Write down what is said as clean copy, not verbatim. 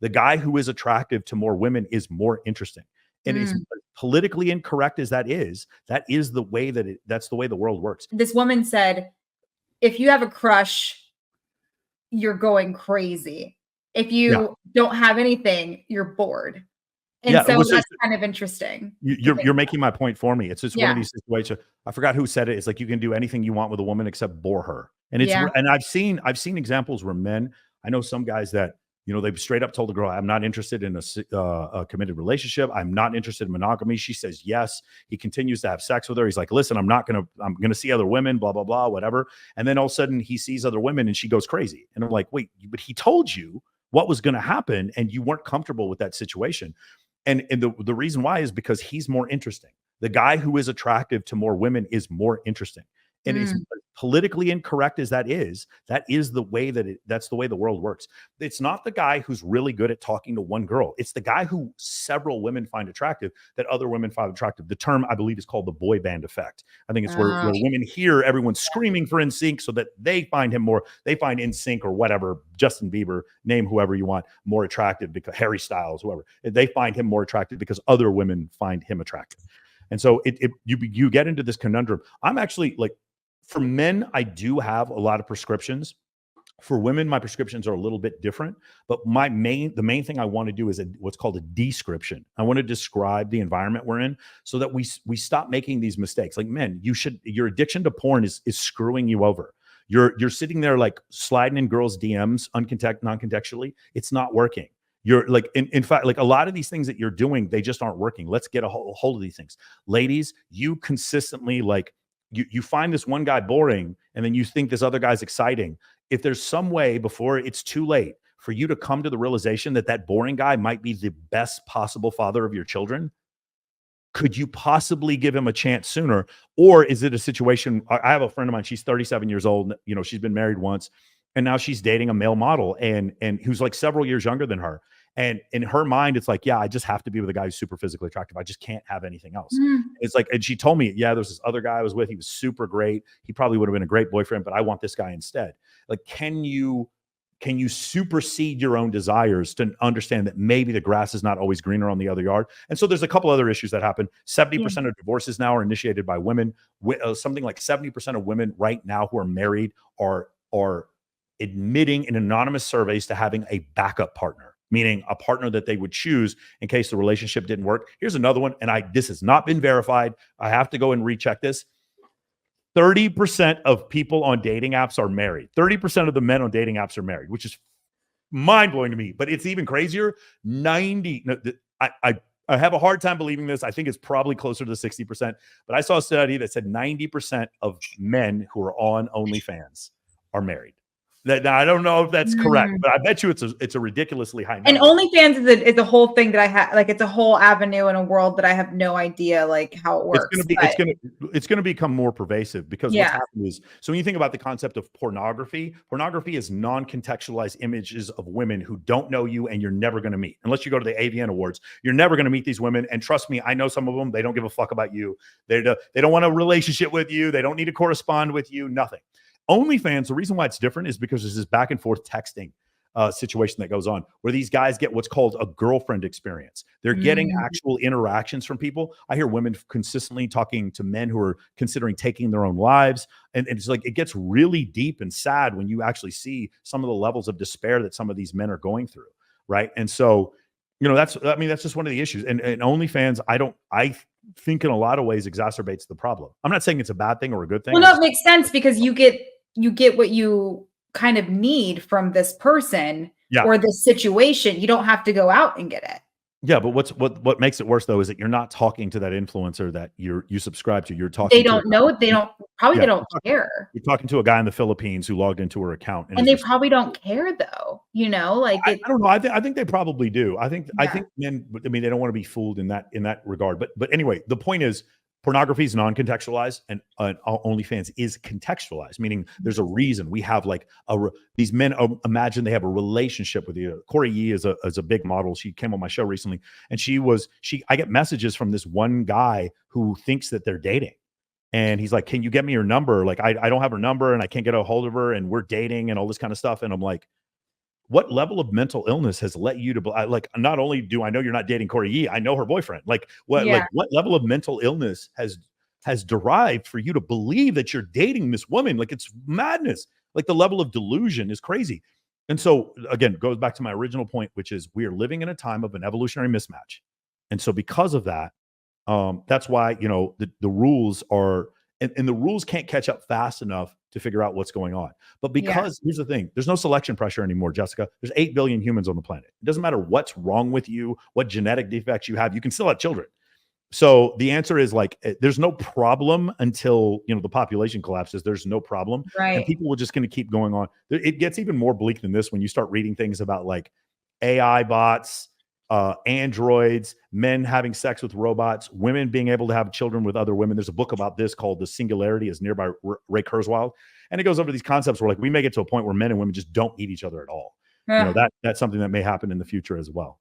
The guy who is attractive to more women is more interesting. And as politically incorrect as that is the way that's the way the world works. This woman said, if you have a crush, you're going crazy. If you don't have anything, you're bored. And so that's kind of interesting. You're making my point for me. It's just one of these situations. I forgot who said it. It's like you can do anything you want with a woman except bore her. And and I've seen examples where men, I know some guys that, they've straight up told the girl, I'm not interested in a committed relationship. I'm not interested in monogamy. She says yes. He continues to have sex with her. He's like, listen, I'm going to see other women, blah, blah, blah, whatever. And then all of a sudden he sees other women and she goes crazy. And I'm like, wait, but he told you what was going to happen and you weren't comfortable with that situation. And the reason why is because he's more interesting. The guy who is attractive to more women is more interesting. And as politically incorrect as that is the way that's the way the world works. It's not the guy who's really good at talking to one girl. It's the guy who several women find attractive that other women find attractive. The term, I believe, is called the boy band effect. I think it's where women hear everyone screaming for NSYNC so that they find NSYNC or whatever, Justin Bieber, name whoever you want, more attractive, because Harry Styles, whoever, they find him more attractive because other women find him attractive. And so you get into this conundrum. I'm actually like, for men, I do have a lot of prescriptions. For women, my prescriptions are a little bit different. But the main thing I want to do is what's called a description. I want to describe the environment we're in so that we stop making these mistakes. Like men, your addiction to porn is screwing you over. You're sitting there like sliding in girls' DMs non-contextually. It's not working. You're like, in fact, like a lot of these things that you're doing, they just aren't working. Let's get a hold of these things. Ladies, you consistently like, you find this one guy boring and then you think this other guy's exciting. If there's some way before it's too late for you to come to the realization that boring guy might be the best possible father of your children, could you possibly give him a chance sooner? Or is it a situation? I have a friend of mine, she's 37 years old. She's been married once and now she's dating a male model and who's like several years younger than her. And in her mind, it's like, yeah, I just have to be with a guy who's super physically attractive. I just can't have anything else. It's like, and she told me, yeah, there's this other guy I was with. He was super great. He probably would have been a great boyfriend, but I want this guy instead. Like, can you supersede your own desires to understand that maybe the grass is not always greener on the other yard? And so there's a couple other issues that happen. 70% of divorces now are initiated by women. Something like 70% of women right now who are married are admitting in anonymous surveys to having a backup partner, meaning a partner that they would choose in case the relationship didn't work. Here's another one, and this has not been verified. I have to go and recheck this. 30% of people on dating apps are married. 30% of the men on dating apps are married, which is mind-blowing to me. But it's even crazier. I have a hard time believing this. I think it's probably closer to 60%. But I saw a study that said 90% of men who are on OnlyFans are married. Now, I don't know if that's correct, but I bet you it's a ridiculously high number. And OnlyFans is a whole thing that I have, like, it's a whole avenue in a world that I have no idea like how it works. It's going to become more pervasive because what's happened is, so when you think about the concept of pornography is non-contextualized images of women who don't know you and you're never going to meet. Unless you go to the AVN Awards, you're never going to meet these women. And trust me, I know some of them, they don't give a fuck about you. They don't want a relationship with you. They don't need to correspond with you, nothing. OnlyFans, the reason why it's different is because there's this back and forth texting situation that goes on where these guys get what's called a girlfriend experience. They're getting actual interactions from people. I hear women consistently talking to men who are considering taking their own lives. And it's like, it gets really deep and sad when you actually see some of the levels of despair that some of these men are going through. Right. And so, that's just one of the issues. And OnlyFans, I think in a lot of ways exacerbates the problem. I'm not saying it's a bad thing or a good thing. Well, no, it makes sense because you get what you kind of need from this person or this situation. You don't have to go out and get it. Yeah, but what makes it worse though is that you're not talking to that influencer that you subscribe to. You're talking. They don't know. They don't care. You're talking to a guy in the Philippines who logged into her account, and they probably don't care though. Like I don't know. I think they probably do. I think men. I mean, they don't want to be fooled in that regard. But anyway, the point is, pornography is non-contextualized and OnlyFans is contextualized, meaning there's a reason. We have like these men imagine they have a relationship with you. Corey Yee is a big model. She came on my show recently and I get messages from this one guy who thinks that they're dating. And he's like, can you get me her number? Like, I don't have her number and I can't get a hold of her and we're dating and all this kind of stuff. And I'm like, what level of mental illness has let you to like, not only do I know you're not dating Corey Yee, I know her boyfriend. Like what level of mental illness has derived for you to believe that you're dating this woman? Like, it's madness. Like, the level of delusion is crazy. And so again, goes back to my original point, which is we are living in a time of an evolutionary mismatch. And so because of that, that's why, you know, the rules are, and the rules can't catch up fast enough to figure out what's going on. But because here's the thing, there's no selection pressure anymore, Jessica. There's 8 billion humans on the planet. It doesn't matter what's wrong with you, what genetic defects you have, you can still have children. So the answer is like, there's no problem until, you know, the population collapses. There's no problem. Right. And people are just going to keep going on. It gets even more bleak than this when you start reading things about like AI bots, androids, men having sex with robots, women being able to have children with other women. There's a book about this called The Singularity is Near by Ray Kurzweil. And it goes over these concepts where like we may get to a point where men and women just don't need each other at all. You know, that's something that may happen in the future as well.